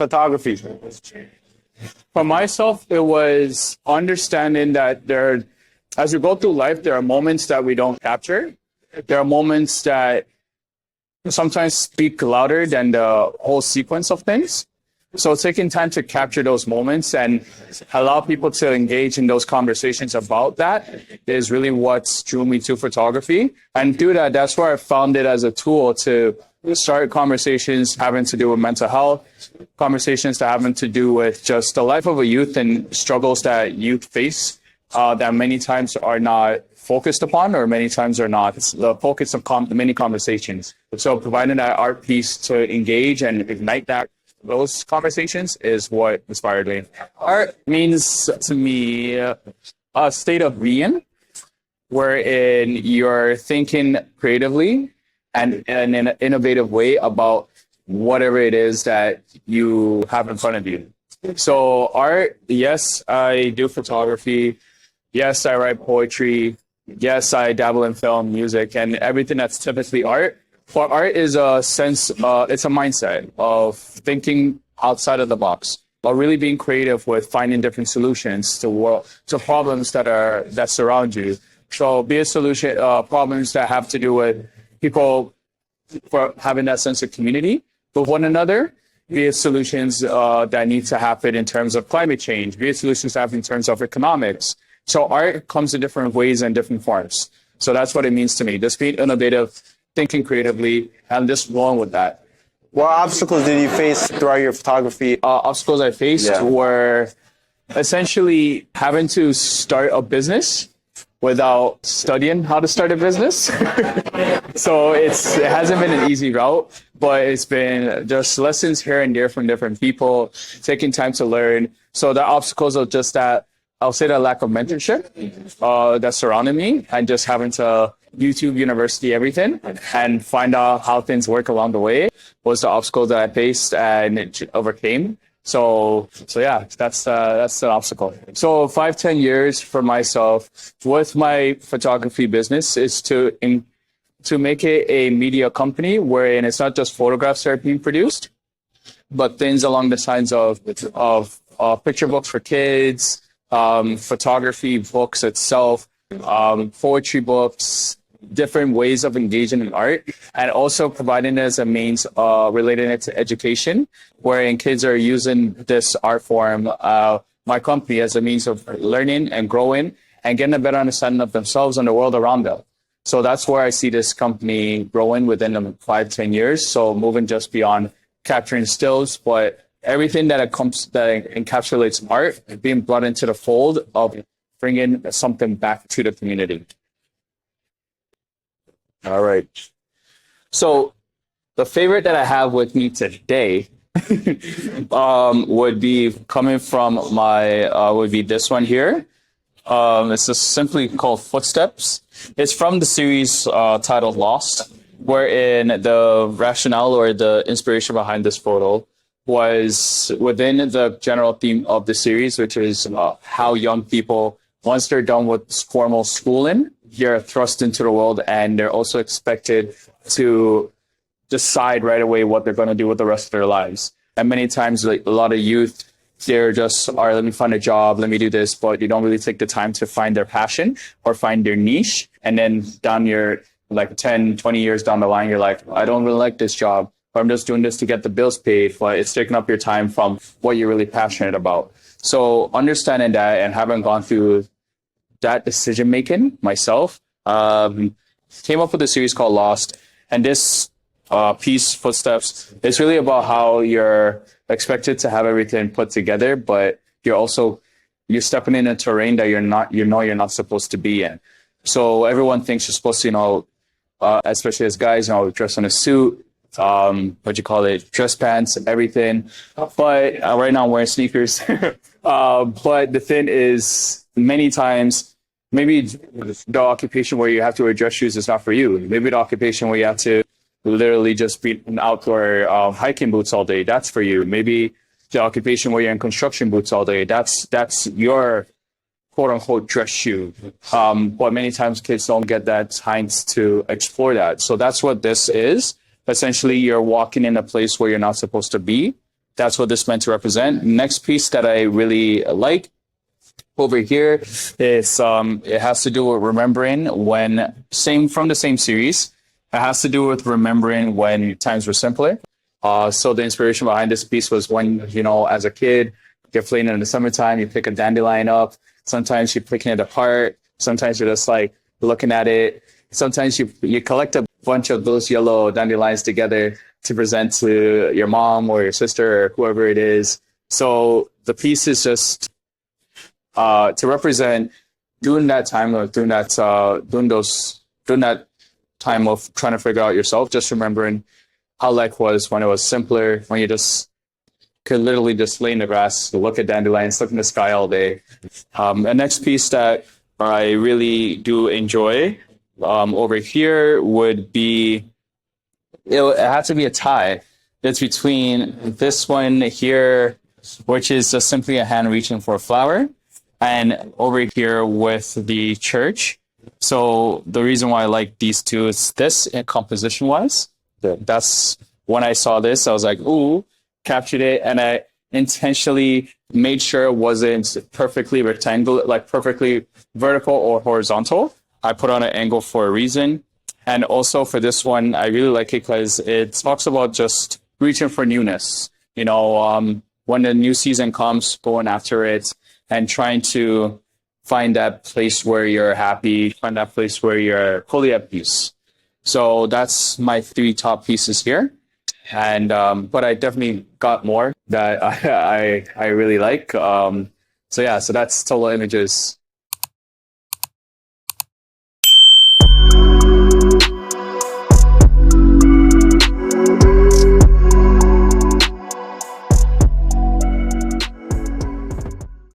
photography? For myself, it was understanding that as we go through life, there are moments that we don't capture. There are moments that sometimes speak louder than the whole sequence of things. So taking time to capture those moments and allow people to engage in those conversations about that is really what drew me to photography. And through that, that's where I found it as a tool to start conversations having to do with mental health, conversations that having to do with just the life of a youth and struggles that youth face that many times are not focused upon, or many times are not. It's the focus of many conversations. So providing that art piece to engage and ignite those conversations is what inspired me. Art means to me a state of being wherein you're thinking creatively and in an innovative way about whatever it is that you have in front of you. So art, yes, I do photography. Yes, I write poetry. Yes, I dabble in film, music, and everything that's typically art. For art is a sense, it's a mindset of thinking outside of the box, but really being creative with finding different solutions to problems that surround you. So be a solution, problems that have to do with people for having that sense of community with one another, be it solutions that need to happen in terms of climate change, be it solutions that happen in terms of economics. So art comes in different ways and different forms. So that's what it means to me, just being innovative, thinking creatively, and just rolling with that. What obstacles did you face throughout your photography? Obstacles I faced were essentially having to start a business without studying how to start a business. So it hasn't been an easy route, but it's been just lessons here and there from different people, taking time to learn. So the obstacles are just that, I'll say that lack of mentorship that surrounded me, and just having to YouTube University everything and find out how things work along the way was the obstacle that I faced and overcame. So yeah, that's the obstacle. So 5-10 years for myself with my photography business is to make it a media company wherein it's not just photographs that are being produced, but things along the lines of picture books for kids, photography books itself, poetry books, different ways of engaging in art, and also providing it as a means relating it to education, wherein kids are using this art form, my company, as a means of learning and growing and getting a better understanding of themselves and the world around them. So that's where I see this company growing within the 5-10 years. So moving just beyond capturing stills, but everything that encapsulates art being brought into the fold of bringing something back to the community. All right. So the favorite that I have with me today would be coming from would be this one here. It's just simply called Footsteps. It's from the series titled Lost, wherein the rationale or the inspiration behind this photo was within the general theme of the series, which is how young people, once they're done with formal schooling, they're thrust into the world, and they're also expected to decide right away what they're going to do with the rest of their lives. And many times, like a lot of youth, they're just, all right, let me find a job, let me do this, but you don't really take the time to find their passion or find their niche. And then down your, like 10, 20 years down the line, you're like, I don't really like this job, but I'm just doing this to get the bills paid, but it's taking up your time from what you're really passionate about. So understanding that and having gone through that decision making myself, came up with a series called Lost. And this piece, Footsteps, is really about how you're expected to have everything put together, but you're stepping in a terrain that you're not supposed to be in. So everyone thinks you're supposed to, especially as guys, dress in a suit, dress pants, everything. But right now I'm wearing sneakers. But the thing is, many times, maybe the occupation where you have to wear dress shoes is not for you. Maybe the occupation where you have to literally just be in outdoor hiking boots all day, that's for you. Maybe the occupation where you're in construction boots all day, that's your quote unquote dress shoe. But many times kids don't get that time to explore that. So that's what this is. Essentially, you're walking in a place where you're not supposed to be. that's what this meant to represent. Next piece that I really like over here is it has to do with remembering when from the same series. It has to do with remembering when times were simpler. So the inspiration behind this piece was when, as a kid, you're playing in the summertime, you pick a dandelion up. Sometimes you're picking it apart. Sometimes you're just like looking at it. Sometimes you collect a bunch of those yellow dandelions together to present to your mom or your sister or whoever it is. So the piece is just to represent during that time of doing that time of trying to figure out yourself, just remembering how life was when it was simpler, when you just could literally just lay in the grass, look at dandelions, look in the sky all day. The next piece that I really do enjoy over here would be, it had to be a tie. It's between this one here, which is just simply a hand reaching for a flower, and over here with the church. So the reason why I like these two is this composition-wise. That's when I saw this, I was like, ooh, captured it, and I intentionally made sure it wasn't perfectly rectangular, like perfectly vertical or horizontal. I put on an angle for a reason. And also for this one, I really like it because it talks about just reaching for newness. When the new season comes, going after it and trying to find that place where you're happy, find that place where you're fully at peace. So that's my 3 top pieces here. And but I definitely got more that I really like. So that's Total Images.